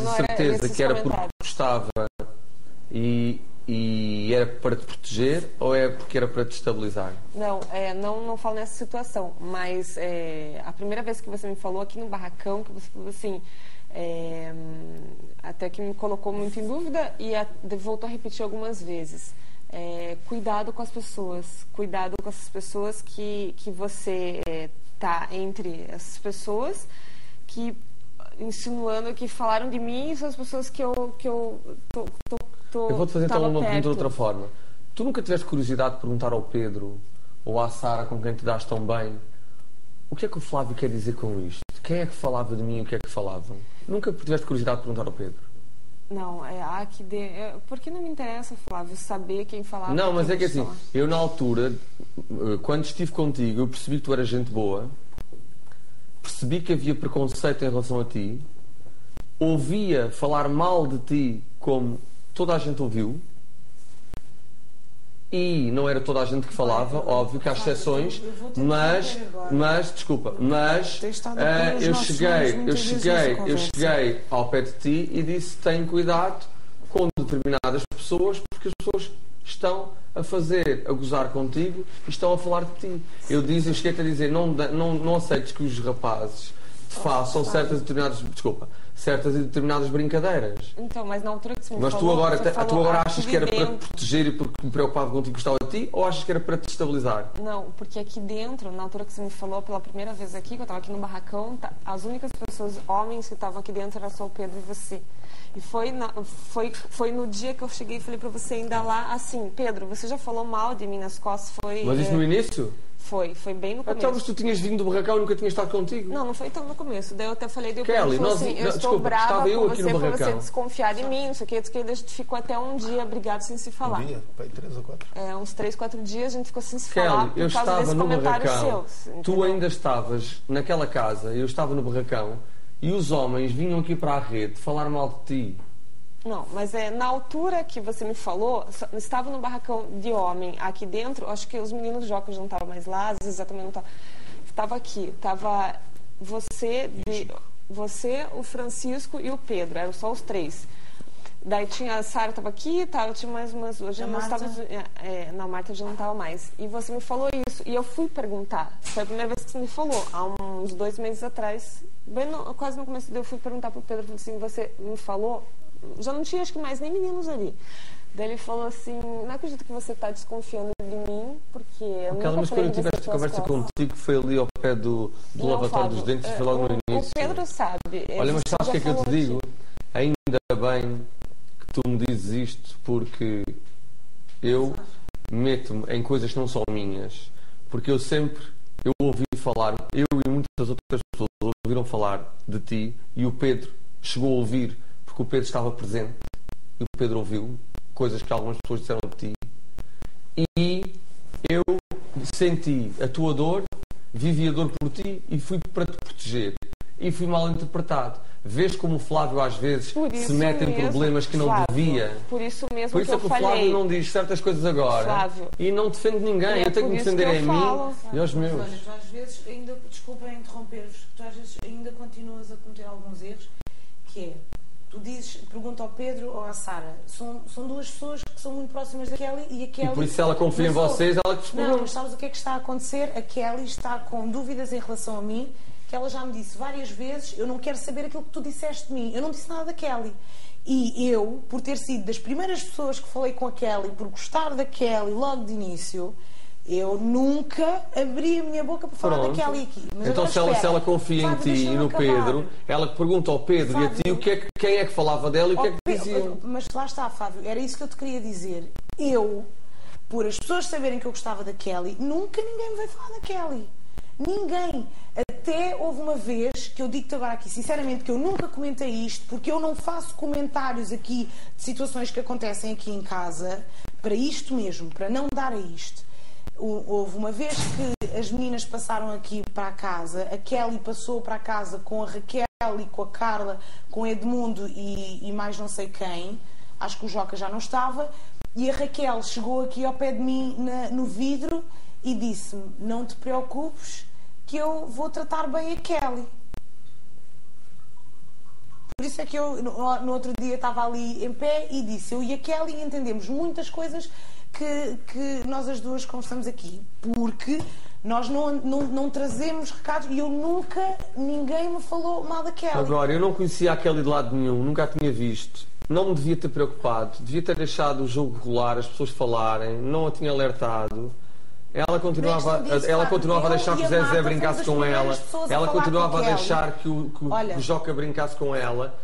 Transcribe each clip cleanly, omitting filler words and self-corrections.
a certeza que era porque gostava e era para te proteger ou é porque era para te estabilizar? Não falo nessa situação, mas a primeira vez que você me falou aqui no barracão, que você falou assim, até que me colocou muito em dúvida e voltou a repetir algumas vezes. Cuidado com as pessoas, cuidado com essas pessoas que você tá entre essas pessoas que insinuando que falaram de mim são as pessoas que eu vou-te fazer então uma pergunta de outra forma. Tu nunca tiveste curiosidade de perguntar ao Pedro ou à Sara, com quem te dás tão bem, o que é que o Flávio quer dizer com isto? Quem é que falava de mim e o que é que falavam? Nunca tiveste curiosidade de perguntar ao Pedro? Não, porque não me interessa, Flávio, saber quem falava. Não, mas é que assim, eu na altura, quando estive contigo, eu percebi que tu eras gente boa, percebi que havia preconceito em relação a ti, ouvia falar mal de ti como toda a gente ouviu, e não era toda a gente que falava, óbvio que há exceções, mas eu cheguei ao pé de ti e disse: tenho cuidado com determinadas pessoas, porque as pessoas estão a gozar contigo e estão a falar de ti. Eu cheguei-te a dizer: não aceites que os rapazes te façam certas e determinadas brincadeiras. Então, mas na altura que você me mas falou... Mas tu agora achas que era para te proteger e porque me preocupava contigo gostava de ti, ou achas que era para te estabilizar? Não, porque aqui dentro, na altura que você me falou pela primeira vez aqui, que eu estava aqui no barracão, as únicas pessoas, homens que estavam aqui dentro era só o Pedro e você. E foi no dia que eu cheguei e falei pra você ainda lá, assim: Pedro, você já falou mal de mim nas costas, Mas isso no início? Foi bem no começo. Então, mas tu tinhas vindo do barracão e nunca tinha estado contigo? Não foi tão no começo. Daí eu até falei, Kelly, eu estou brava com você por você desconfiar de mim, não sei o que, a gente ficou até um dia brigado sem se falar. Um dia? 3 ou 4? Uns 3, 4 dias a gente ficou sem se falar por eu causa estava desse no comentário barracão, seu. tu ainda estavas naquela casa, eu estava no barracão e os homens vinham aqui para a rede falar mal de ti. Não, mas na altura que você me falou, estava no barracão de homem aqui dentro, acho que os meninos do Joca não estavam mais lá, às vezes eu também não estava. Estava aqui, estava você, o Francisco e o Pedro, eram só os 3. Daí tinha a Sara, estava aqui, tinha mais umas duas. A Marta já não estava mais. E você me falou isso, e eu fui perguntar. Foi a primeira vez que você me falou, há uns 2 meses atrás, quase no começo, eu fui perguntar para o Pedro, assim: você me falou? Já não tinha, acho que mais nem meninos ali. Daí ele falou assim: não acredito que você está desconfiando de mim, porque eu nunca mas quando eu tive esta conversa contigo, foi ali ao pé do lavatório dos dentes, foi logo no início. O Pedro sabe. Olha, mas sabes o que é que eu te digo? Ainda bem que tu me dizes isto, porque eu meto-me em coisas que não são minhas, porque eu ouvi falar, eu e muitas outras pessoas ouviram falar de ti, e o Pedro chegou a ouvir, porque o Pedro estava presente e o Pedro ouviu coisas que algumas pessoas disseram de ti, e eu senti a tua dor, vivi a dor por ti e fui para te proteger, e fui mal interpretado. Vês como o Flávio às vezes se mete em problemas que não devia. Por isso mesmo por isso que é que o Flávio não diz certas coisas agora, Flávio, e não defende ninguém. Eu tenho que me defender a mim e aos meus. Olha, tu às vezes ainda, desculpa interromper-vos, tu às vezes ainda continuas a cometer alguns erros, que é: tu dizes, pergunta ao Pedro ou à Sara, são 2 pessoas que são muito próximas da Kelly, e a Kelly... E por isso ela confia em vocês, ela que descobriu. Não, mas sabes o que é que está a acontecer? A Kelly está com dúvidas em relação a mim, que ela já me disse várias vezes: eu não quero saber aquilo que tu disseste de mim. Eu não disse nada da Kelly. E eu, por ter sido das primeiras pessoas que falei com a Kelly, por gostar da Kelly logo de início, eu nunca abri a minha boca para falar da Kelly aqui. Mas então se ela confia em ti e no Pedro, ela que pergunta ao Pedro, Fábio, e a ti quem é que falava dela e o que é que diziam. Mas lá está, Fábio, era isso que eu te queria dizer. Eu, por as pessoas saberem que eu gostava da Kelly, nunca ninguém me veio falar da Kelly. Ninguém. Até houve uma vez que eu digo-te agora aqui, sinceramente, que eu nunca comentei isto, porque eu não faço comentários aqui de situações que acontecem aqui em casa para isto mesmo, para não dar a isto. Houve uma vez que as meninas passaram aqui para a casa, a Kelly passou para a casa com a Raquel e com a Carla, com o Edmundo e mais não sei quem, acho que o Joca já não estava, e a Raquel chegou aqui ao pé de mim no vidro e disse-me: não te preocupes, que eu vou tratar bem a Kelly. Por isso é que eu, no outro dia, estava ali em pé e disse, eu e a Kelly entendemos muitas coisas que nós as duas conversamos aqui, porque nós não trazemos recados e eu nunca, ninguém me falou mal da Kelly. Agora, eu não conhecia a Kelly de lado nenhum, nunca a tinha visto. Não me devia ter preocupado, devia ter deixado o jogo rolar, as pessoas falarem, não a tinha alertado. Ela continuava a deixar que o Zezé brincasse com ela, ela continuava a deixar que o Joca brincasse com ela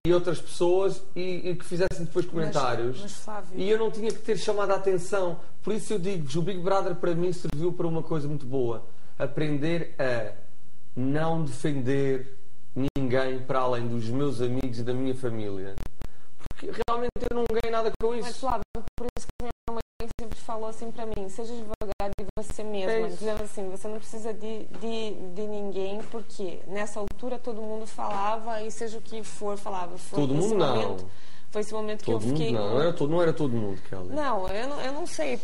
e outras pessoas e que fizessem depois comentários. Mas, Flávio... E eu não tinha que ter chamado a atenção. Por isso eu digo, o Big Brother para mim serviu para uma coisa muito boa: aprender a não defender ninguém para além dos meus amigos e da minha família. Porque realmente eu não ganho nada com isso. Mas, Flávio, por isso que minha mãe sempre falou assim para mim: seja devagar de você mesma, dizendo assim, você não precisa de ninguém, porque nessa altura todo mundo falava e seja o que for, falava. Foi todo mundo não. Foi esse momento que eu fiquei... Não era todo mundo, Kelly. Não, eu não sei.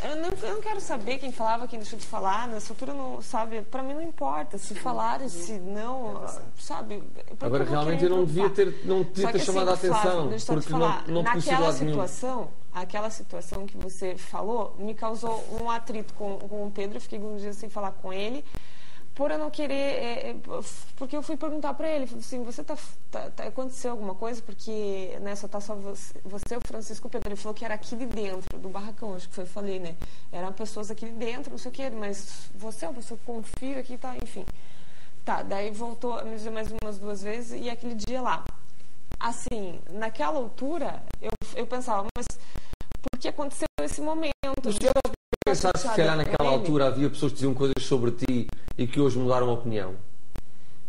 Eu não quero saber quem falava, quem deixou de falar. Nessa altura, não, sabe? Pra mim não importa. Se falaram, se não, sabe? Agora, realmente, eu não devia ter chamado a atenção. Porque não te conheci de lado nenhum. Aquela situação que você falou me causou um atrito com o Pedro. Eu fiquei alguns dias sem falar com ele. Por eu não querer, porque eu fui perguntar para ele, assim, aconteceu alguma coisa? Porque só tá só você, o Francisco, o Pedro. Ele falou que era aqui de dentro do barracão, acho que foi, eu falei, né? Eram pessoas aqui de dentro, não sei o que, mas você é uma pessoa que confio aqui, tá, enfim. Tá, daí voltou a me dizer mais umas 2 vezes e aquele dia lá. Assim, naquela altura, eu pensava, mas por que aconteceu esse momento? Pensaste que se calhar naquela altura havia pessoas que diziam coisas sobre ti e que hoje mudaram a opinião?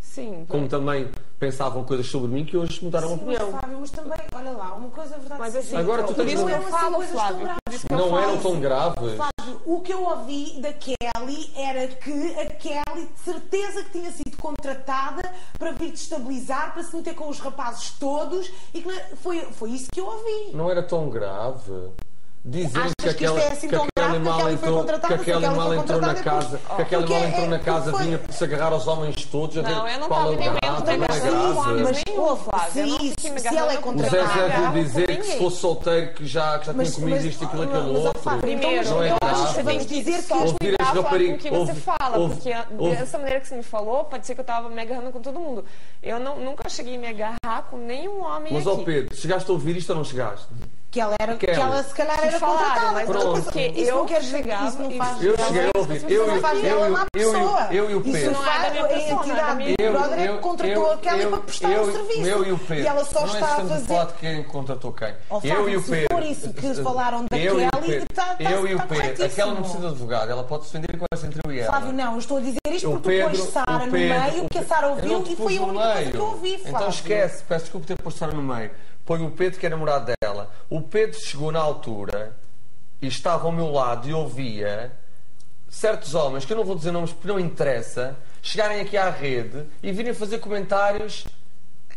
Sim. Como também pensavam coisas sobre mim que hoje mudaram a opinião. Mas, Flávio, mas também, olha lá, uma coisa é verdade. Mas assim, agora tu tens isso eu falo, Flávio. Não eram tão graves. Flávio, o que eu ouvi da Kelly era que a Kelly de certeza que tinha sido contratada para vir destabilizar, para se meter com os rapazes todos e que foi isso que eu ouvi. Não era tão grave. Dizem que aquele mal entrou na casa, que aquele mal entrou na casa, vinha se agarrar aos homens todos, a ver qual é o grave. Se ela é contratada, o Zezé viu dizer que se fosse solteiro que já tinha comido isto e aquilo outro. Primeiro, não é eu grave. acho que tem que dizer que ouvir as raparigas que você fala, porque dessa maneira que você me falou, pode ser que eu estava me agarrando com todo mundo. Eu nunca cheguei a me agarrar com nenhum homem aqui. Mas, ó Pedro, chegaste a ouvir isto ou não chegaste? Que ela se calhar era contratada. Mas porque isso não quer dizer que isso não faz. Eu cheguei a ouvir. Eu e o Pedro. Isso não é da minha pessoa. A entidade do brother é que contratou a Kelly para prestar o serviço. Eu e o Pedro. E ela só está a fazer. Falar de quem contratou quem. Eu e o Pedro. Se for isso que falaram da Kelly, está eu e o Pedro. Aquela não precisa de advogado. Ela pode se defender com essa entre eu e ela. Flávio, não. Eu estou a dizer isto porque depois Sara no meio, que a Sara ouviu e foi a única coisa que eu ouvi, Flávio. Então esquece. Peço desculpa ter posto Sara no meio. Põe o Pedro, que é namorado dela. O Pedro chegou na altura e estava ao meu lado e ouvia certos homens, que eu não vou dizer nomes porque não interessa, chegarem aqui à rede e virem fazer comentários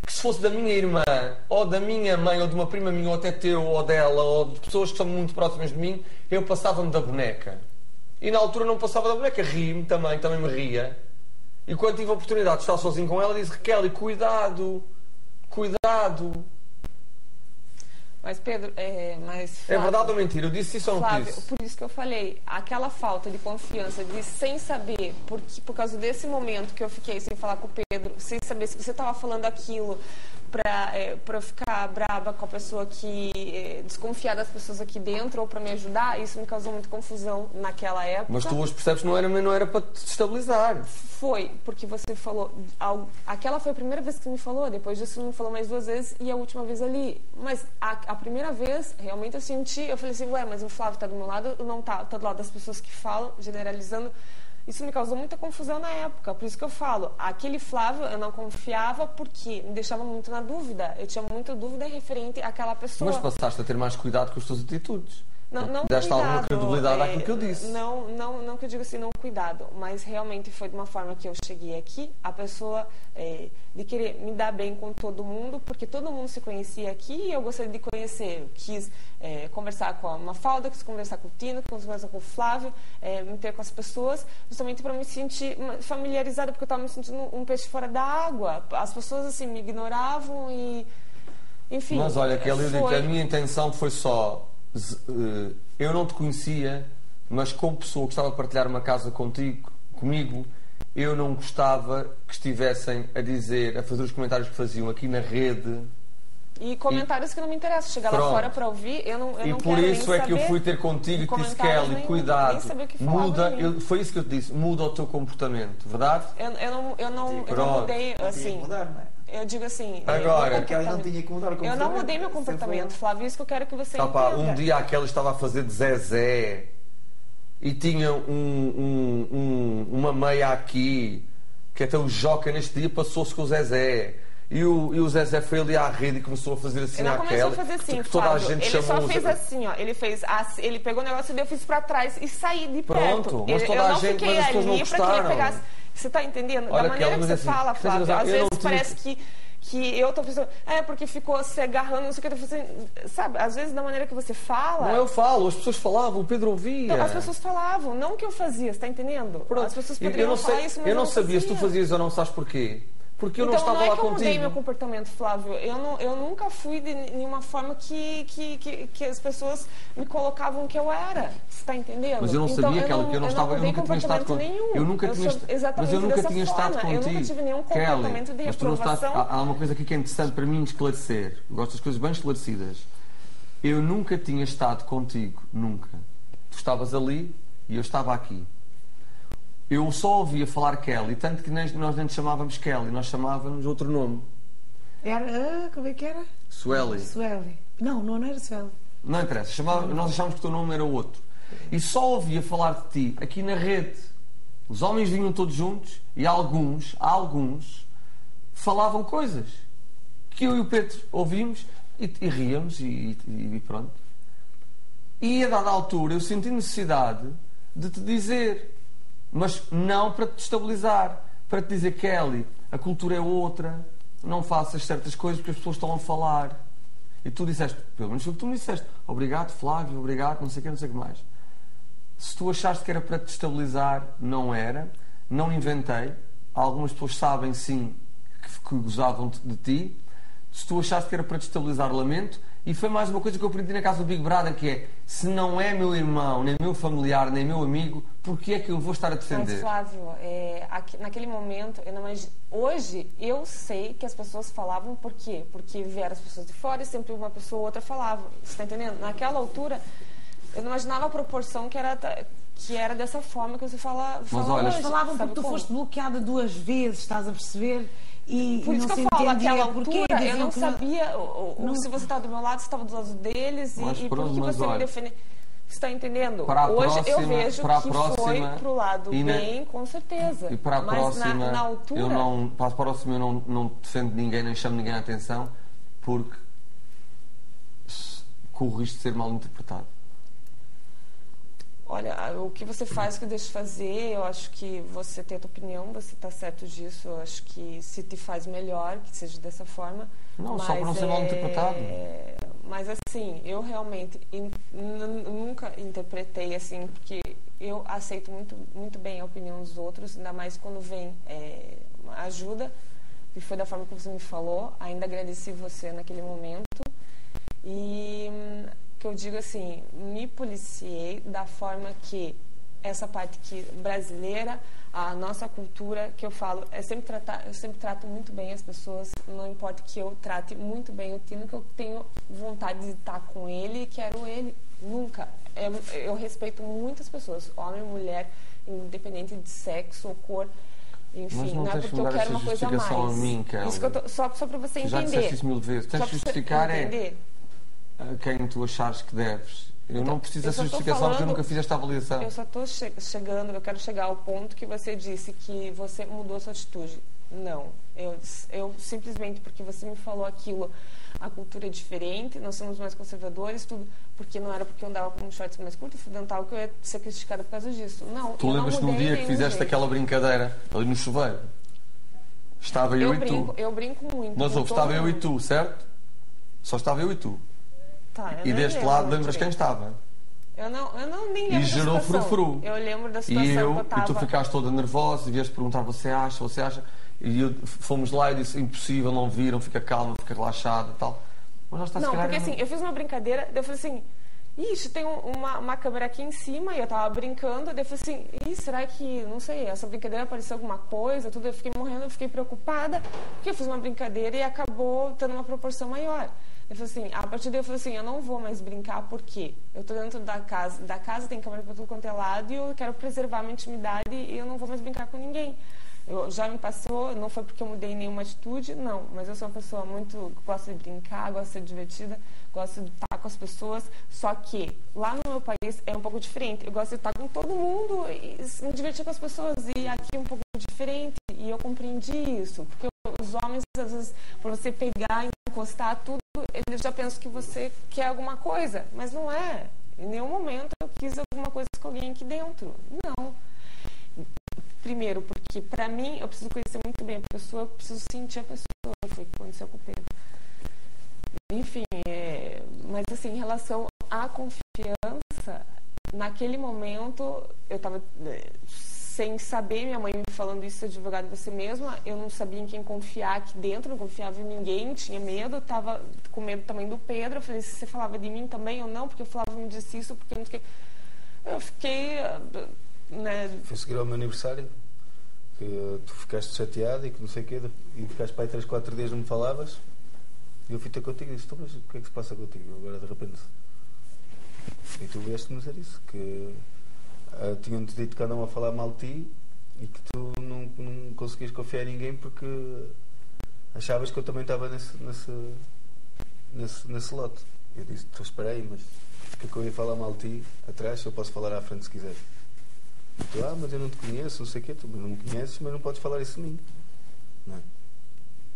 que, se fosse da minha irmã, ou da minha mãe, ou de uma prima minha, ou até teu, ou dela, ou de pessoas que são muito próximas de mim, eu passava-me da boneca. E na altura não passava da boneca, ri-me também me ria. E quando tive a oportunidade de estar sozinho com ela, disse: Kelly, cuidado. Mas Pedro, Flávio, é verdade ou mentira? Eu disse isso ou não Flávio, disse? por isso que eu falei, aquela falta de confiança, de sem saber, por causa desse momento que eu fiquei sem falar com o Pedro, sem saber se você estava falando aquilo para eu ficar braba com a pessoa que desconfiar das pessoas aqui dentro ou para me ajudar, isso me causou muita confusão naquela época. Mas tu hoje percebes que não era para te estabilizar. Foi, porque você falou, aquela foi a primeira vez que você me falou, depois disso me falou mais 2 vezes e a última vez ali. Mas a primeira vez, realmente eu senti, eu falei assim, mas o Flávio tá do meu lado, não tá do lado das pessoas que falam, generalizando. Isso me causou muita confusão na época, por isso que eu falo, aquele Flávio eu não confiava porque me deixava muito na dúvida, eu tinha muita dúvida referente àquela pessoa. Mas passaste a ter mais cuidado com as tuas atitudes. Não Deste cuidado, alguma credibilidade àquilo que eu disse. Não que eu diga assim, não cuidado, mas realmente foi de uma forma que eu cheguei aqui, a pessoa de querer me dar bem com todo mundo, porque todo mundo se conhecia aqui e eu gostaria de conhecer. Eu quis conversar com a Mafalda, quis conversar com o Tino, quis conversar com o Flávio, me ter com as pessoas, justamente para me sentir familiarizada, porque eu estava me sentindo um peixe fora da água. As pessoas assim me ignoravam e, enfim. Mas olha, Kelly, eu digo, a minha intenção foi só... eu não te conhecia, mas como pessoa que estava a partilhar uma casa comigo, eu não gostava que estivessem a fazer os comentários que faziam aqui na rede. E comentários que não me interessam. Chegar lá fora para ouvir, eu não e não por quero isso nem é que eu saber fui ter contigo e te disse, comentários, Kelly, cuidado, muda, de mim. foi isso que eu te disse, muda o teu comportamento, verdade? Eu não mudei, assim. Mudar, não é? Eu digo assim. Agora, A Kelly não tinha que mudar o eu comportamento. não mudei meu comportamento, Flávio, isso que eu quero que você entenda. Um dia a Kelly estava a fazer de Zezé e tinha uma meia aqui, que até o Joca neste dia passou-se com o Zezé. E o Zezé foi ali à rede e começou a fazer assim Ele não à começou Kelly. a fazer assim, Toda a Flávio. gente Ele chamou só fez assim, ó. Ele pegou o negócio e eu fiz pra trás e saí de Pronto, perto. mas toda a gente, mas as pessoas não pra que ele gostaram. pegasse. Você tá entendendo? Olha, Da maneira Kelly, que você mas assim, fala, Flávio, eu às não vezes tive- parece que eu tô pensando, porque ficou se agarrando, não sei o que eu tô fazendo. Sabe, às vezes da maneira que você fala. Não, eu falo, as pessoas falavam, o Pedro ouvia. Então, as pessoas falavam, não o que eu fazia, você tá entendendo? Pronto. As pessoas Eu poderiam não falar sei, isso, mas eu não não sabia se tu fazia. fazias ou não, sabes porquê? Porque eu Então, não estava não é lá que eu mudei contigo. meu comportamento, Flávio. Eu nunca fui de nenhuma forma que as pessoas me colocavam que eu era. Você está entendendo? Mas eu não sabia, Kelly, que eu não estava, eu mudei nunca tinha estado comportamento contigo. nenhum. Eu nunca tinha, sou exatamente mas eu nunca dessa tinha forma. estado contigo. Eu nunca tive nenhum comportamento Kelly, de mas tu não estás, reprovação. há uma coisa aqui que é interessante para mim esclarecer. Eu gosto das coisas bem esclarecidas. Eu nunca tinha estado contigo, nunca. Tu estavas ali e eu estava aqui. Eu só ouvia falar Kelly, tanto que nós nem te chamávamos Kelly, nós chamávamos outro nome. Era, como é que era? Sueli. Sueli. Não era Sueli. Não interessa, nós achámos que o teu nome era outro. E só ouvia falar de ti aqui na rede. Os homens vinham todos juntos e alguns falavam coisas que eu e o Pedro ouvimos e ríamos e pronto. E a dada altura eu senti necessidade de te dizer, mas não para te destabilizar, para te dizer, Kelly, a cultura é outra, não faças certas coisas porque as pessoas estão a falar. E tu disseste, pelo menos foi o que tu me disseste, obrigado Flávio, obrigado, não sei o que mais. Se tu achaste que era para te destabilizar, não era, não inventei. Algumas pessoas sabem sim que gozavam de ti. Se tu achaste que era para te destabilizar, lamento. E foi mais uma coisa que eu aprendi na casa do Big Brother, que é, se não é meu irmão, nem meu familiar, nem meu amigo, porquê é que eu vou estar a defender? Mas, Flávio, naquele momento, hoje eu sei que as pessoas falavam por quê? Porque vieram as pessoas de fora e sempre uma pessoa ou outra falava. Você está entendendo? Naquela altura, eu não imaginava a proporção que era dessa forma que você fala olha, hoje. Falavam porque tu como? foste bloqueada 2 vezes, estás a perceber? E Por isso não que se eu falo, entendia naquela porquê, altura, eu diziam não que sabia se você estava do meu lado, se estava do lado deles Mas e por pronto, que mas você me olha, defende. Você está entendendo? para a Hoje eu próxima- vejo para a que próxima, foi pro lado e bem, com certeza. E para a Mas próxima, na altura... para a próxima eu não defendo ninguém, nem chamo ninguém a atenção, porque corro o risco de ser mal interpretado. Olha, o que você faz, o que deixa de fazer, eu acho que você tem a tua opinião, você está certo disso, eu acho que se te faz melhor, que seja dessa forma. Não, mas só para não ser mal interpretado. Mas assim, eu realmente nunca interpretei assim, porque eu aceito muito bem a opinião dos outros, ainda mais quando vem ajuda, e foi da forma que você me falou, ainda agradeci você naquele momento. E que eu digo assim, me policiei da forma que essa parte que brasileira, a nossa cultura, que eu falo, eu sempre trato muito bem as pessoas, não importa que eu trate muito bem o Tino, que eu tenho vontade de estar com ele e quero ele, nunca. Eu respeito muitas pessoas, homem, mulher, independente de sexo ou cor, enfim, Mas não é tens que porque eu dar quero essa uma coisa a justificação mais. a mim, Kelly. Isso que só para você Já entender. disseste isso 1000 vezes. Tens de justificar entender. a quem tu achares que deves. Eu não preciso eu dessa só tô justificação porque eu falando- nunca fiz esta avaliação. Eu só estou chegando, eu quero chegar ao ponto que você disse que você mudou sua atitude. Não. Eu simplesmente, porque você me falou aquilo, a cultura é diferente, nós somos mais conservadores, tudo, porque não era porque eu andava com um shorts mais curto, fio dental, que eu ia ser criticada por causa disso. Não, Tu lembras-te num dia que fizeste aquela brincadeira ali no chuveiro? Estava eu e tu. Eu brinco muito. Mas estava eu e tu, certo? Só estava eu e tu. Tá, e deste lado lembras quem estava? Eu não nem lembro. E gerou frufru. Eu lembro da situação que eu estava. E tu ficaste toda nervosa e vieste perguntar: você acha? E fomos lá e disse: impossível, não viram, fica calma, fica relaxada e tal. Mas nós não, porque assim, eu fiz uma brincadeira, daí eu falei assim: ixi, tem uma câmera aqui em cima, e eu tava brincando, daí eu falei assim: ih, será que, não sei, essa brincadeira apareceu alguma coisa, tudo, eu fiquei morrendo, eu fiquei preocupada, porque eu fiz uma brincadeira e acabou tendo uma proporção maior. Eu falei assim, a partir daí eu falei assim, eu não vou mais brincar porque eu tô dentro da casa tem câmera pra tudo quanto é lado e eu quero preservar a minha intimidade e eu não vou mais brincar com ninguém. Já me passou, não foi porque eu mudei nenhuma atitude, não, mas eu sou uma pessoa muito, gosta de brincar, gosta de ser divertida, gosto de estar com as pessoas, só que lá no meu país é um pouco diferente, eu gosto de estar com todo mundo e me divertir com as pessoas, e aqui é um pouco diferente, e eu compreendi isso, porque os homens, às vezes, por você pegar, encostar tudo, eles já pensam que você quer alguma coisa, mas não é, em nenhum momento eu quis alguma coisa com alguém aqui dentro, não. Primeiro, porque pra mim eu preciso conhecer muito bem a pessoa, eu preciso sentir a pessoa, foi o que aconteceu com o Pedro. Enfim, mas assim, em relação à confiança, naquele momento eu estava sem saber, minha mãe me falando isso, advogado você mesma, eu não sabia em quem confiar aqui dentro, não confiava em ninguém, tinha medo, estava com medo também do Pedro. Eu falei, se você falava de mim também ou não, porque o Flávio me disse isso, porque não fiquei... Eu fiquei... Né? Foi seguir ao meu aniversário, que tu ficaste chateado e que não sei o quê, e ficaste para aí 3, 4 dias não me falavas, e eu fui ter contigo e disse, mas o que é que se passa contigo agora de repente? E tu vieste-me dizer isso, que tinham-te dito que andam a falar mal de ti e que tu não conseguias confiar em ninguém porque achavas que eu também estava nesse lote. Eu disse, tu espera aí, mas porque é que eu ia falar mal de ti atrás, eu posso falar à frente se quiseres. E tu, mas eu não te conheço, não sei o quê, tu não me conheces, mas não podes falar isso de mim. Não é?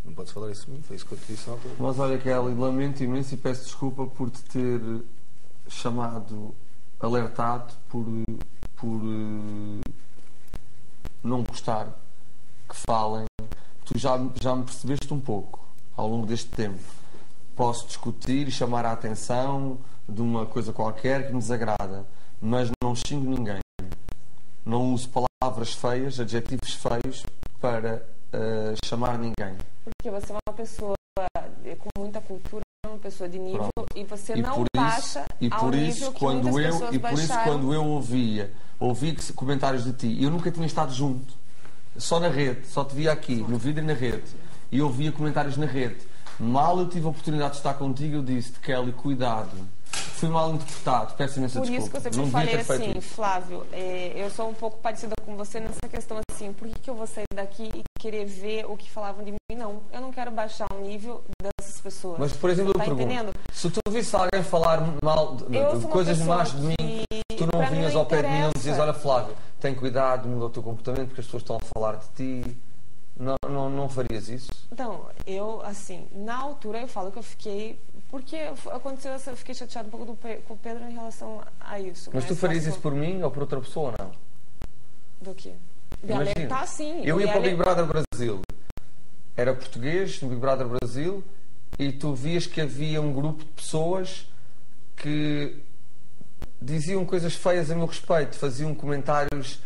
Não podes falar isso de mim, foi isso que eu te disse na altura. Mas olha, Kelly, lamento imenso e peço desculpa por te ter chamado, alertado, por não gostar que falem. Tu já me percebeste um pouco ao longo deste tempo. Posso discutir e chamar a atenção de uma coisa qualquer que me desagrada, mas não xingo ninguém. Não uso palavras feias, adjetivos feios para chamar ninguém. Porque você é uma pessoa com muita cultura, uma pessoa de nível. Pronto. E você não baixa ao nível que muitas pessoas baixaram. E por isso, quando eu ouvi comentários de ti, eu nunca tinha estado junto, só na rede, só te via aqui, no vídeo e na rede, e ouvia comentários na rede. Mal eu tive a oportunidade de estar contigo, eu disse-te, Kelly, cuidado. Fui mal interpretado, peço imensa desculpa. Por isso que eu sempre falei assim, Flávio, eu sou um pouco parecida com você nessa questão assim, por que eu vou sair daqui e querer ver o que falavam de mim? Não, eu não quero baixar o nível dessas pessoas. Mas, por exemplo, eu pergunto, se tu visse alguém falar mal, coisas más de mim, tu não vinhas ao pé de mim e não dizias, olha Flávio, tem cuidado, muda o teu comportamento porque as pessoas estão a falar de ti. Não farias isso? Então, eu, assim, na altura eu falo que eu fiquei... Porque aconteceu essa... Eu fiquei chateada um pouco com o Pedro em relação a isso. Mas tu farias isso por mim ou por outra pessoa ou não? Do quê? De alertar, sim. Eu ia para o Big Brother Brasil. Era português, no Big Brother Brasil, e tu vias que havia um grupo de pessoas que diziam coisas feias a meu respeito, faziam comentários...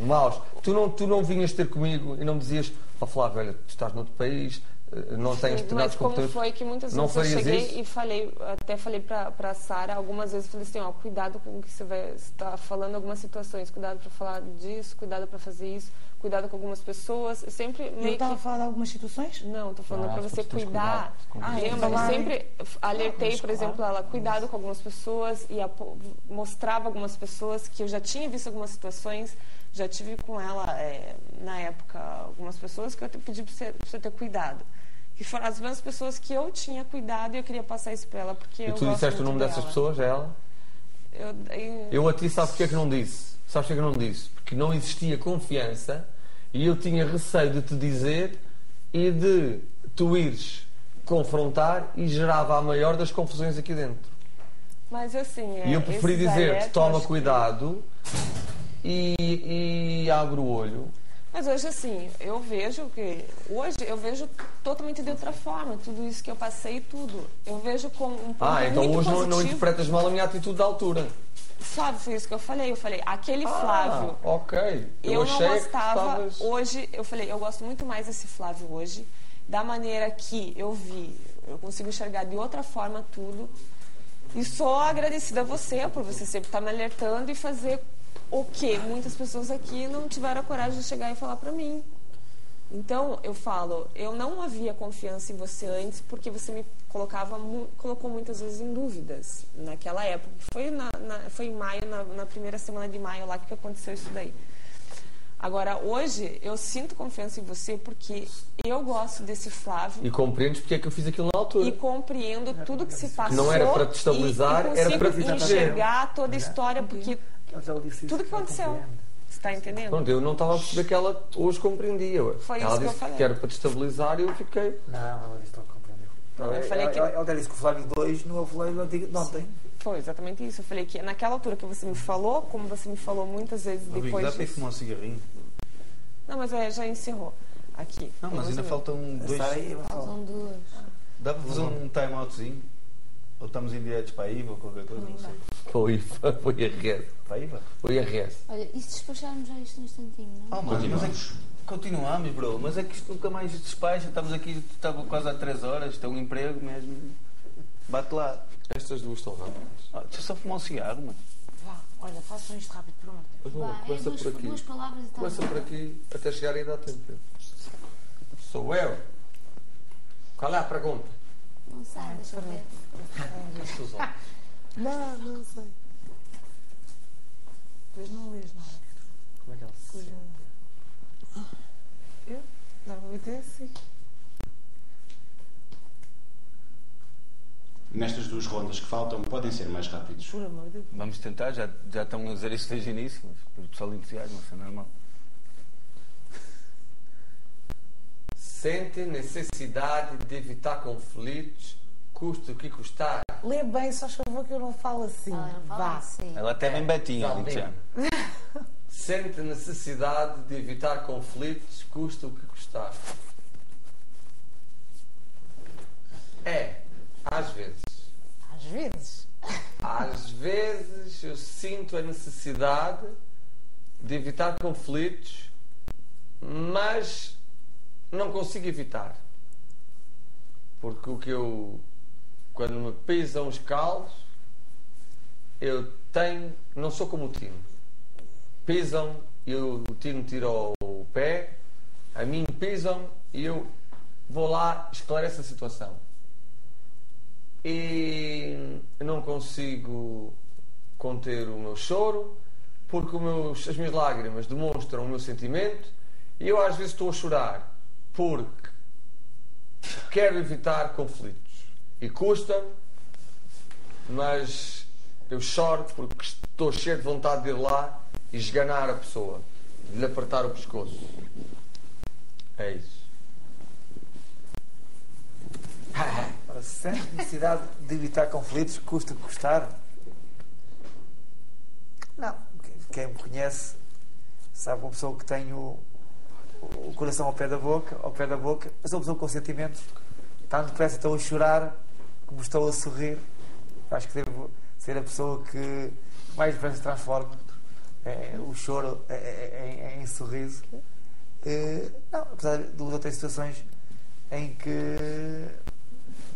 maus. Tu não vinhas ter comigo e não me dizias, Flávio, olha, tu estás noutro país, não tens determinados computadores. Mas como foi que muitas vezes eu cheguei isso? E falei, até falei para a Sara, algumas vezes falei assim, cuidado com o que você vai estar falando, algumas situações, cuidado para falar disso, cuidado para fazer isso, cuidado com algumas pessoas. Eu sempre meio eu estava falando de algumas situações? Não, estou falando para você cuidar. Eu sempre alertei, por exemplo, ela, cuidado com algumas pessoas e mostrava algumas pessoas que eu já tinha visto algumas situações, já tive com ela, na época, algumas pessoas que eu pedi para você ter cuidado. Que foram as mesmas pessoas que eu tinha cuidado e eu queria passar isso para ela. Porque e tu disseste o nome dessas pessoas, a ela? Eu a ti, sabe porque é que não disse? Sabes porque é que não disse? Porque não existia confiança E eu tinha receio de te dizer e de tu ires confrontar e gerava a maior das confusões aqui dentro. Mas assim, E eu preferi esses dizer-te, alertas toma que- cuidado e abre o olho. Mas hoje, assim, hoje eu vejo totalmente de outra forma. Tudo isso que eu passei, tudo. Eu vejo com um ponto Então muito hoje não positivo. interpretas mal a minha atitude da altura. Sabe, foi isso que eu falei. Eu falei, aquele Flávio, Ok. eu não achei que gostava. estavas... Hoje, eu falei, eu gosto muito mais desse Flávio hoje. Da maneira que eu vi, eu consigo enxergar de outra forma tudo. E sou agradecida a você por você sempre estar me alertando e fazer o que muitas pessoas aqui não tiveram a coragem de chegar e falar pra mim. Então, eu falo, eu não havia confiança em você antes porque você me colocou muitas vezes em dúvidas naquela época. Foi em maio, na primeira semana de maio lá que aconteceu isso daí. Agora, hoje, eu sinto confiança em você porque eu gosto desse Flávio. E compreendes porque é que eu fiz aquilo na altura. E compreendo tudo que se passou. Não era para te estabilizar, e era para te consigo enxergar toda a história, porque tudo que aconteceu. Você está entendendo? Pronto, eu não estava a perceber que ela hoje compreendia. Foi ela isso que eu disse falei. que era para te estabilizar e eu fiquei... Não, ela disse que não compreendeu. Eu falei que- Ela até disse que o Flávio 2 não é o Flávio de ontem. Foi exatamente isso. Eu falei que naquela altura que você me falou, como você me falou muitas vezes Rodrigo, depois dá para ir disso. fumar um cigarrinho? Não, mas já encerrou. Aqui. Não, mas ainda faltam dois. Está aí, vamos falar. São duas. Dá para fazer um time-outzinho? Ou estamos em diretos para a IVA ou qualquer coisa? Não sei. Foi a res. Para a IVA? Foi a res. Olha, e se despacharmos já isto num instantinho, não? Oh, mano, mas é que continuamos, bro. Mas é que isto nunca mais despacha. Estamos aqui, estava quase há 3 horas. Isto é um emprego mesmo. Bate lá. Estas duas estão rápidas. Deixa eu só fumar um cigarro, mano. Vá, olha, façam isto rápido, por amor de Deus. Mas, Vá, começa por aqui. duas palavras e tal. Começa por aqui até chegar e dá tempo. Sou eu. Qual é a pergunta? Não sei, deixa eu ver. Não sei. Pois não lês nada. Como é que ela se Pois não. Eu? Normalmente é assim. Nestas duas rondas que faltam, podem ser mais rápidos. Por amor de Deus. Vamos tentar. Já estão a dizer isso desde o início. Mas o pessoal entusiasma-se, é normal. Sente necessidade de evitar conflitos, custe o que custar. Lê bem, só favor que eu não falo assim. Ela não fala Vá. assim. Ela até bem betinha, Zaldinho. digo já. Sente necessidade de evitar conflitos, custe o que custar. Às vezes. Às vezes. Às vezes eu sinto a necessidade de evitar conflitos, mas não consigo evitar. Porque quando me pisam os calos, eu não sou como o Tino. Pisam, o Tino tira o pé, a mim pisam e eu vou lá, esclareço a situação. E não consigo conter o meu choro, porque as minhas lágrimas demonstram o meu sentimento, e eu às vezes estou a chorar porque quero evitar conflitos. E custa, mas eu choro porque estou cheio de vontade de ir lá e esganar a pessoa, de lhe apertar o pescoço. É isso. Ora, sem necessidade de evitar conflitos, custa o que custar? Não. Quem me conhece sabe uma pessoa que tem o coração ao pé da boca, mas sou uma pessoa com sentimento. Tanto depressa estou a chorar como estou a sorrir. Acho que devo ser a pessoa que mais depressa se transforma o choro em sorriso. Não, apesar de duas ou três situações em que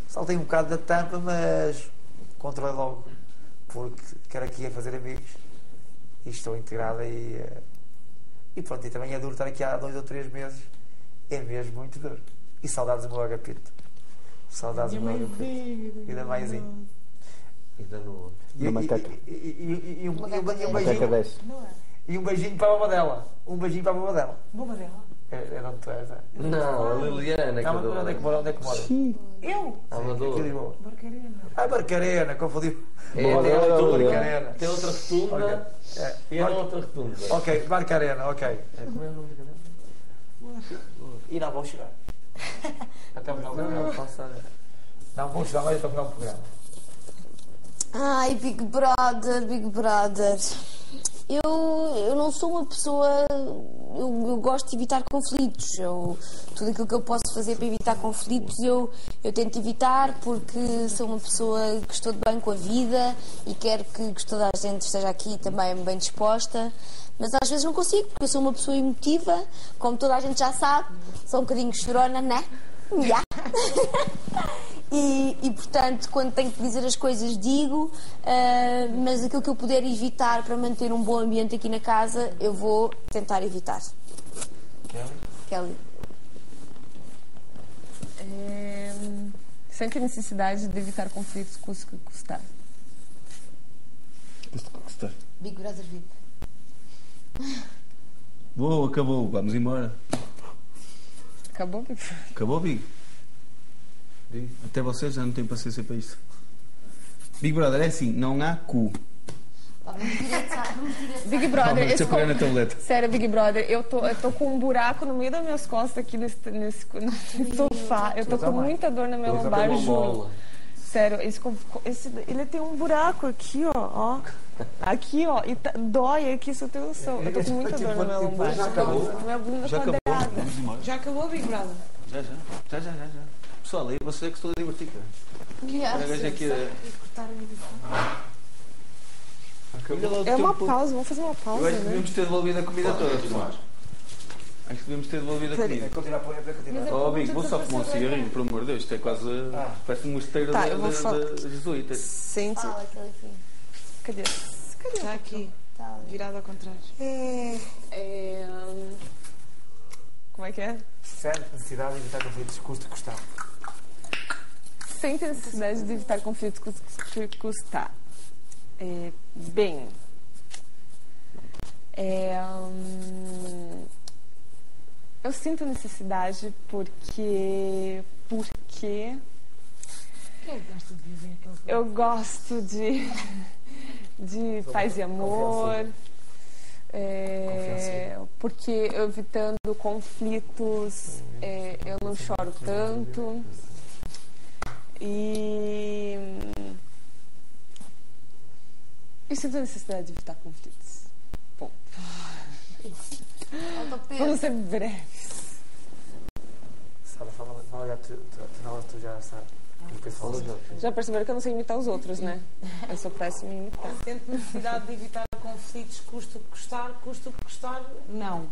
saltei um bocado da tampa, mas controlei logo, porque quero aqui fazer amigos e estou integrada e pronto, e também é duro estar aqui há 2 ou 3 meses, é mesmo muito duro. E saudades do meu agapito, saudades do meu agapito e da maisinha E da noite. e um beijinho desce. Não é? e um beijinho para a baba dela, Bomba dela. é onde tu és, é? Não, a Liliana que Não, onde é que mora? Eu? Amador. Aqui em Lisboa. Barcarena. Barcarena, confundi. Tem Barcarena. outra rotunda Ok. e a outra rotunda. Ok, Barcarena, ok. Como é o nome da cadena? E não vou chorar. Até o final do programa. Não vou chorar mais até o final do programa. Ai, Big Brother, Big Brother. Eu não sou uma pessoa. Eu gosto de evitar conflitos. Tudo aquilo que eu posso fazer para evitar conflitos eu tento evitar, porque sou uma pessoa que estou de bem com a vida e quero que toda a gente esteja aqui também bem disposta. Mas às vezes não consigo, porque eu sou uma pessoa emotiva, como toda a gente já sabe, sou um bocadinho chorona, né? Yeah. E portanto, quando tenho que dizer as coisas, digo, mas aquilo que eu puder evitar para manter um bom ambiente aqui na casa, eu vou tentar evitar. Kelly. Sempre necessidade de evitar conflitos, custa que custar. Big Brother VIP. Boa, acabou, vamos embora. Acabou, Big? Acabou, Big. Até vocês já não têm paciência para isto. Big Brother é assim, não há cu. Big Brother, Deixa eu pegar na tableta. sério, Big Brother, eu tô com um buraco no meio das minhas costas aqui nesse sofá. Eu tô com muita dor na minha lombar, juro. Sério, ele tem um buraco aqui, ó. Aqui, ó, e dói aqui, isso eu tenho noção. Eu tô com muita dor na minha lombar. Já acabou? Minha bunda Já acabou? quadrada. Vamos embora. Já acabou, Big Brother? Já. Pessoal, aí você é que estou a divertir, cara. Olha, veja aqui. É uma pausa, vamos fazer uma Eu pausa, acho que né? devíamos ter devolvido a comida toda, pessoal. Acho que devíamos ter devolvido a comida. Continuar por aí para continuar. Oh, amigo, vou só fumar um cigarrinho, pelo amor de Deus. Isto é quase. Parece um mosteiro Tá, eu vou falar. da jesuíta. Sente. Fala, Kelly. Cadê? Está aqui, Tá ali. virado ao contrário. Como é que é? Sente necessidade de evitar conflitos, custa custar. Sente a necessidade de evitar conflitos que custar. Bem, eu sinto necessidade porque eu gosto de paz e amor, porque evitando conflitos eu não choro tanto. E sinto a necessidade de evitar conflitos. Bom, vamos ser breves. Sara, fala já, tu já sabes. Já perceberam que eu não sei imitar os outros, né? Eu sou péssima em imitar. Sinto necessidade de evitar conflitos, custa o que custar, não.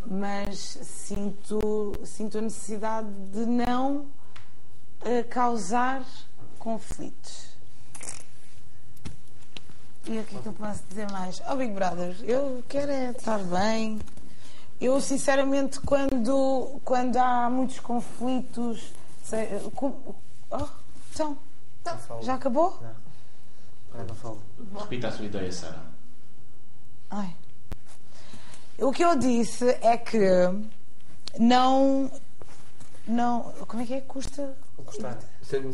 Mas sinto a necessidade de não causar conflitos. E o que é que eu posso dizer mais? Big Brother, eu quero estar bem. Eu, sinceramente, quando há muitos conflitos... Então, já acabou? Não falo. Repita a sua ideia, Sara. Ai. O que eu disse é que não como é que é? Custa? Custar. Sente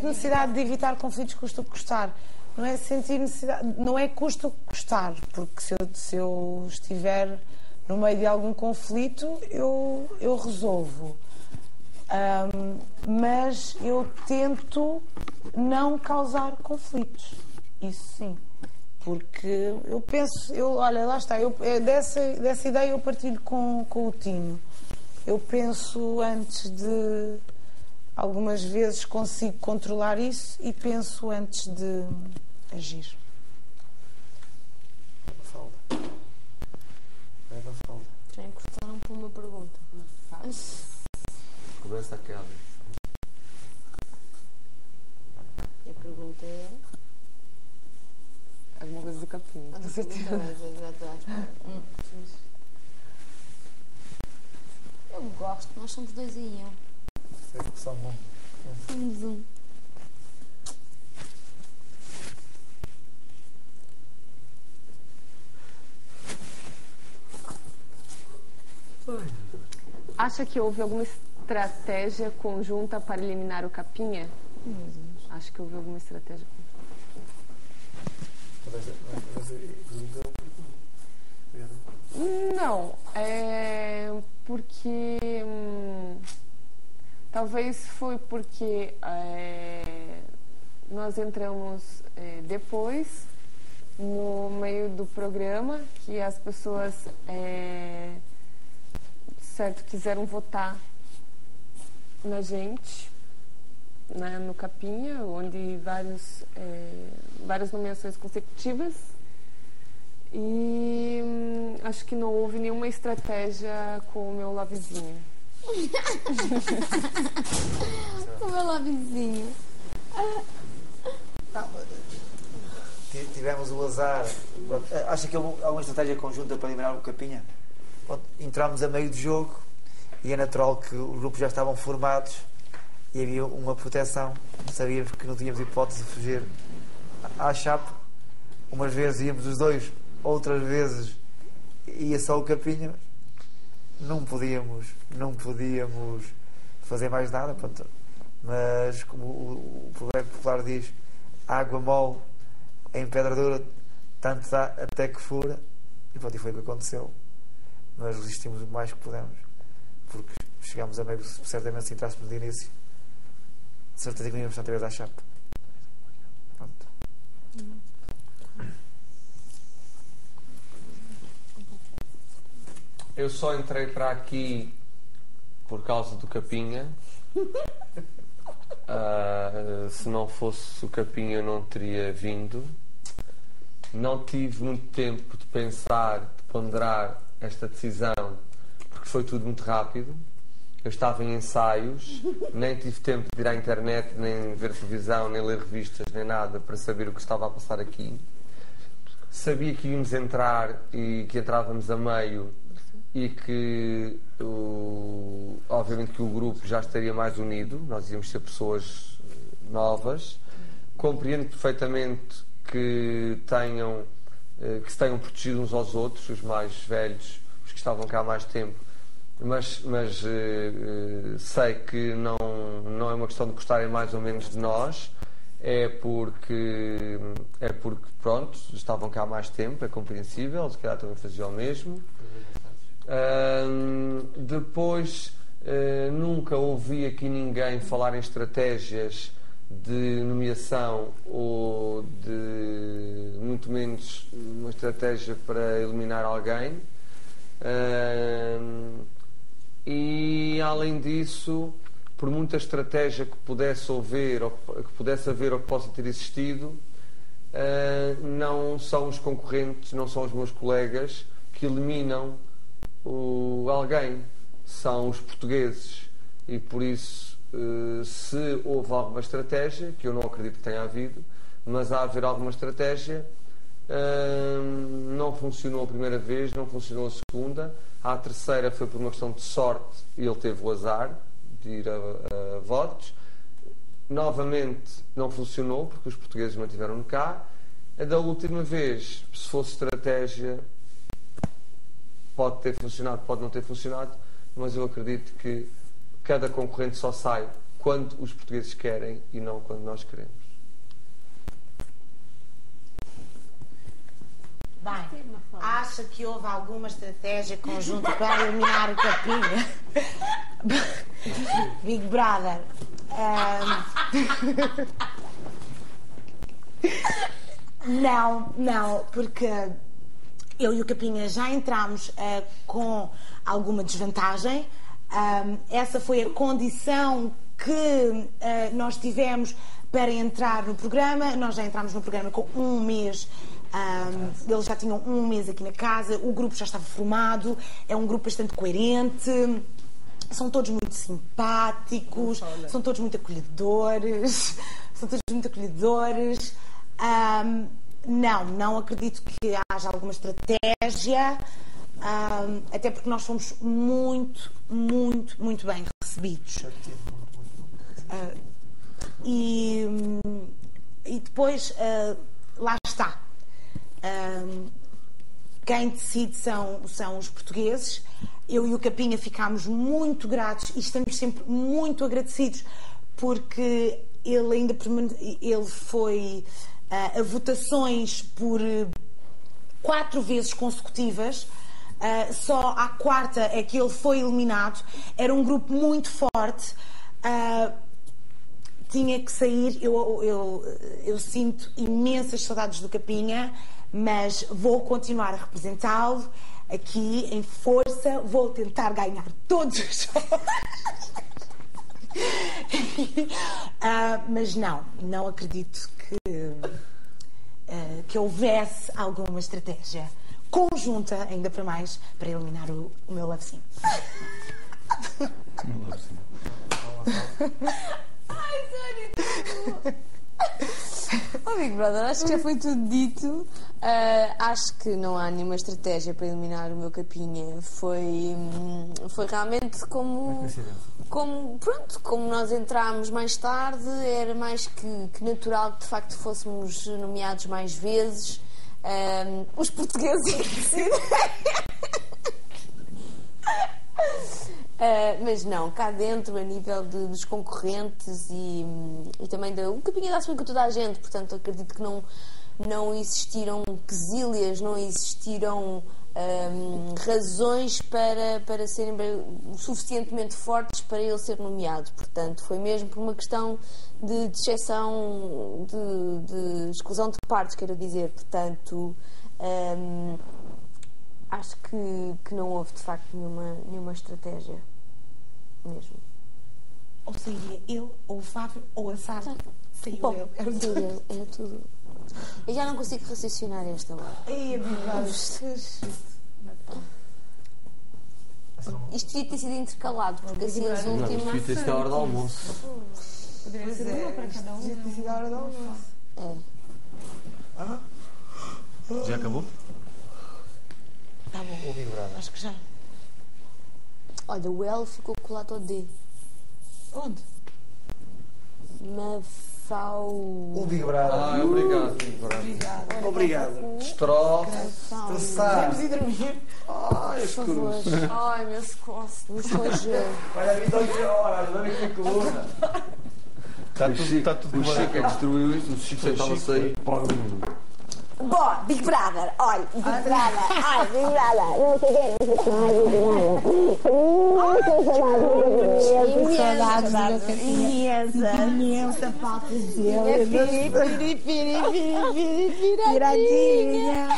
necessidade de evitar conflitos, custa o que custar. Não é sentir necessidade, não é custa o que custar, porque se eu estiver no meio de algum conflito, eu resolvo. Mas eu tento não causar conflitos. Isso sim. Porque eu penso, olha, lá está, dessa ideia eu partilho com o Tino. Eu penso antes de... Algumas vezes consigo controlar isso e penso antes de agir. Já encostaram por uma pergunta. Começa aquela. E a pergunta é... Alguma coisa do capim. Com certeza. Eu gosto, nós somos dois em um. Somos um. Acha que houve alguma estratégia conjunta para eliminar o capinha? Acho que houve alguma estratégia conjunta. Não, porque talvez foi porque nós entramos depois no meio do programa, que as pessoas certo, quiseram votar na gente, né, no Capinha, onde várias nomeações consecutivas. E acho que não houve nenhuma estratégia com o meu lovezinho. O meu lovezinho. Não, tivemos o azar. Acha que há uma estratégia conjunta para eliminar o Capinha? Pronto, entramos a meio do jogo e é natural que os grupos já estavam formados e havia uma proteção. Sabíamos que não tínhamos hipótese de fugir à chapa. Umas vezes íamos os dois, outras vezes ia só o Capinha. Não podíamos fazer mais nada, pronto. Mas como o provérbio popular diz, água mole em pedra dura, tanto dá até que fura. E pronto, e foi o que aconteceu. Mas resistimos o mais que pudemos, porque chegámos a meio, certamente se entrássemos de início, de certeza que não íamos outra vez à chapa. Pronto. Eu só entrei para aqui por causa do Capinha. Se não fosse o Capinha eu não teria vindo. Não tive muito tempo de pensar, de ponderar esta decisão, porque foi tudo muito rápido. Eu estava em ensaios, nem tive tempo de ir à internet, nem ver televisão, nem ler revistas, nem nada para saber o que estava a passar aqui. Sabia que íamos entrar e que entrávamos a meio e que obviamente que o grupo já estaria mais unido, nós íamos ser pessoas novas. Compreendo perfeitamente que se tenham protegido uns aos outros, os mais velhos, os que estavam cá há mais tempo, mas sei que não é uma questão de gostarem mais ou menos de nós, é porque pronto, estavam cá há mais tempo, é compreensível, se calhar também faziam o mesmo. Depois nunca ouvi aqui ninguém falar em estratégias de nomeação ou de muito menos uma estratégia para eliminar alguém. E além disso, por muita estratégia que pudesse haver ou que possa ter existido, não são os concorrentes, não são os meus colegas que eliminam alguém, são os portugueses. E por isso, se houve alguma estratégia, que eu não acredito que tenha havido, mas há a haver alguma estratégia, não funcionou a primeira vez, não funcionou a segunda, a terceira foi por uma questão de sorte e ele teve o azar de ir a votos. Novamente não funcionou porque os portugueses mantiveram-no cá. A da última vez, se fosse estratégia, pode ter funcionado, pode não ter funcionado, mas eu acredito que cada concorrente só sai quando os portugueses querem e não quando nós queremos. Bem, acha que houve alguma estratégia conjunta para eliminar o Capinha? Big Brother. Não, porque eu e o Capinha já entramos com alguma desvantagem. Essa foi a condição que nós tivemos para entrar no programa. Nós já entramos no programa com um mês. Eles já tinham um mês aqui na casa, o grupo já estava formado, é um grupo bastante coerente, são todos muito simpáticos, são todos muito acolhedores, não acredito que haja alguma estratégia, até porque nós fomos muito bem recebidos. E depois, lá está. Quem decide são os portugueses. Eu e o Capinha ficámos muito gratos e estamos sempre muito agradecidos porque ele foi a votações por 4 vezes consecutivas. Só à quarta é que ele foi eliminado. Era um grupo muito forte. Tinha que sair. Eu sinto imensas saudades do Capinha, mas vou continuar a representá-lo aqui em força. Vou tentar ganhar todos os jogos. Mas não acredito que houvesse alguma estratégia conjunta, ainda para mais, para eliminar o meu Love Sim. Ai, sério. Oh, Big Brother, acho que já foi tudo dito. Acho que não há nenhuma estratégia para eliminar o meu Capinha. Foi realmente como nós entrámos mais tarde, era mais que natural que de facto fôssemos nomeados mais vezes. Os portugueses decidem. Mas não, cá dentro, a nível dos concorrentes e também o Capinha dá-se bem com toda a gente, portanto acredito que não existiram quesílias, não existiram razões para serem suficientemente fortes para ele ser nomeado. Portanto, foi mesmo por uma questão de exceção, de exclusão de partes, quero dizer. Portanto, acho que não houve de facto nenhuma estratégia mesmo. Ou seria ele, ou o Fábio, ou a Sara. Bom, Saiu ele. era tudo. Eu já não consigo raciocinar a esta hora. Ei, Isto devia ter sido intercalado, porque assim as Não, últimas. devia ter sido a hora do almoço. Poderia ser uma para cada um. Devia ter sido a hora do almoço. Já acabou? Tá bom. O Big Brother. Acho que já. Olha, o L ficou colado ao D. Onde? O Big Brother. Obrigado. Obrigado. Destroço. Estressar. Vamos ir dormir. Ai, Por favor. Ai, meu socorro. Olha, a vida de hora, olha que coluna. Está tudo O Chico é que destruiu isso, o Chico sentava-se aí. Bom, Big Brother, olha, Big Brother, ai, Big Brother, não sei o que, saudades, Imensa falta dele. Piradinha.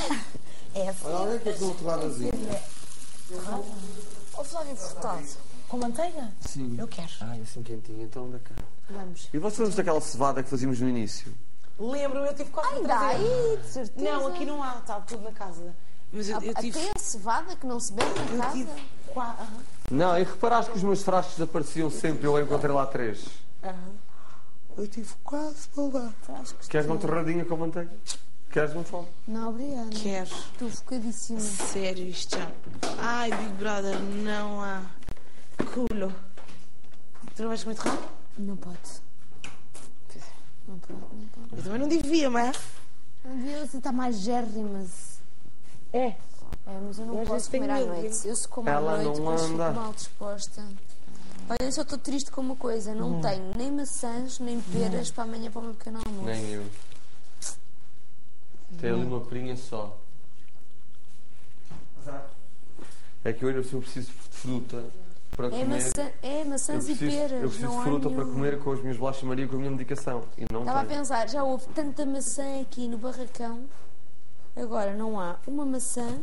Olha, olha que eu estou torradozinho. Ó, Flávio Furtado, Com manteiga? Sim. Eu quero. Ai, assim quentinho, então da cá. vamos. E vocês lembram daquela cevada que fazíamos no início? Lembro-me, eu tive quase Ai, para dá trazer. aí, de certeza. Não, aqui não há, está tudo na casa. Mas eu tive. Até a cevada que não se bebe na Eu casa. tive quase. Não, e reparaste que os meus frascos desapareciam sempre, eu encontrei lá 3. Eu tive quase para levar. Queres uma torradinha com manteiga? Queres um fome? Não, obrigada. Quero. Estou focadíssima. Sério, isto já. Ai, Big Brother, não há. Culo. Tu não vais comer torrado? Não pode. Não pode. Eu também não devia, mas. Não devia estar mais gérrimas. É. Mas eu não Eu às vezes posso tenho comer à medo, noite. viu? Eu se como Ela à noite, não depois fico anda. mal disposta. Olha, eu só estou triste com uma coisa. Não tenho nem maçãs, nem peras para amanhã para o meu pequeno almoço. Nem eu. Tem ali uma perinha só. É que eu ainda preciso de fruta para É, comer. maçãs eu e preciso, peras. eu preciso não de há fruta para nenhum. comer com as minhas bolachas Maria, com a minha medicação. E não Estava a tenho. pensar, já houve tanta maçã aqui no barracão. Agora não há uma maçã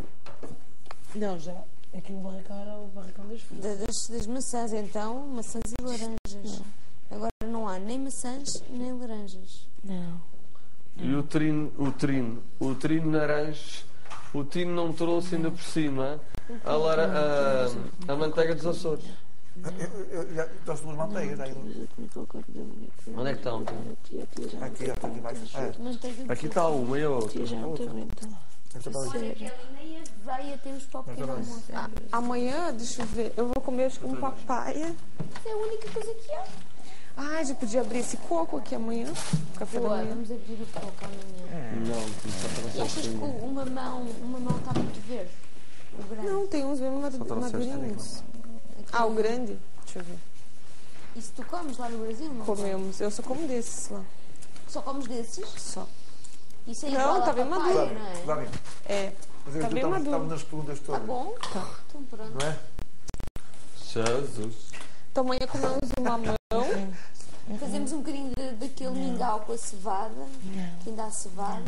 Não, já. Aqui no barracão era o barracão das frutas. das maçãs, então, maçãs e laranjas. Agora não há nem maçãs nem laranjas. Não. E o trino naranja, o tino não trouxe ainda por cima a manteiga dos Açores. Eu já gosto de umas manteigas. Aí. Onde é que estão? Aqui, ó, aqui embaixo. Manteiga Aqui está uma e a outra. Nem a veia temos para o pequeno almoço. Amanhã, deixa eu ver, eu vou comer acho que um papaya. É a única coisa que há. Ai, já podia abrir esse coco aqui amanhã. Café da Boa, manhã. vamos abrir o coco amanhã. Não, E achas que uma mão está muito verde? O grande. Não, tem uns bem madurinhos. Ah, o grande? Deixa eu ver. E se tu comes lá no Brasil, não Comemos. Eu só como desses lá. Só comes desses? Só. Isso é Não, igual tá a bem papaya, maduro. não é? Lá vem. É. Mas eu Tá bem maduro. estava nas perguntas Tá todas. bom? Então pronto. Não é? Jesus. Então amanhã comemos um mamão. Fazemos um bocadinho daquele mingau com a cevada, que ainda há cevada.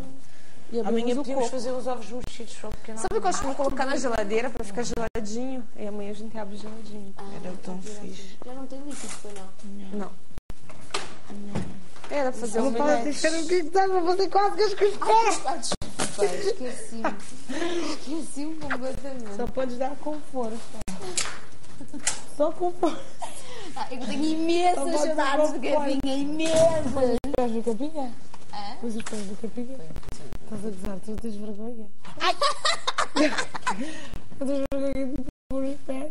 E Amanhã abrimos o podíamos coco. fazer os ovos mexidos só porque não. Sabe o que eu acho que vou colocar na geladeira para ficar geladinho? E amanhã a gente abre geladinho. Era tão fixe. Já não tem líquido, foi não? Não. Era pra fazer um Não pode deixar o que estava a fazer quase com os pés. Ah, desculpa, esqueci-me. Esqueci-me completamente. Só podes dar com força. Só com força. Ah, eu tenho imensas Só pode saudades dar de com capinha, imensas. Os pés do capinha? Hã? Mas os pés do capinha? Estás a gozar, tu tens vergonha. Tu tens vergonha de pôr os pés.